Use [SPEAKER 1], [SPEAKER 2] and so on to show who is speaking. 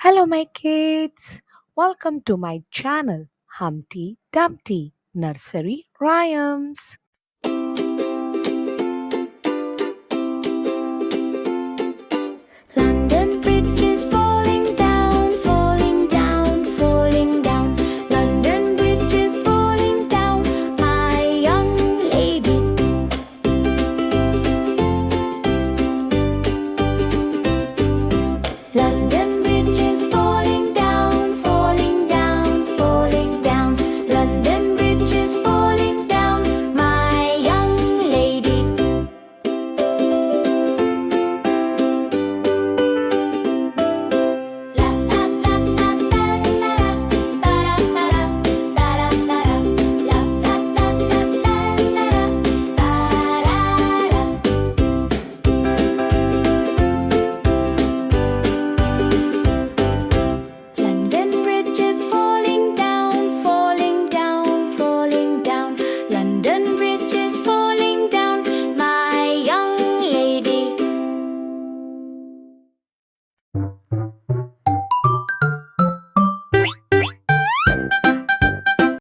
[SPEAKER 1] Hello, my kids. Welcome to my channel, Humpty Dumpty Nursery Rhymes.
[SPEAKER 2] London Bridge is for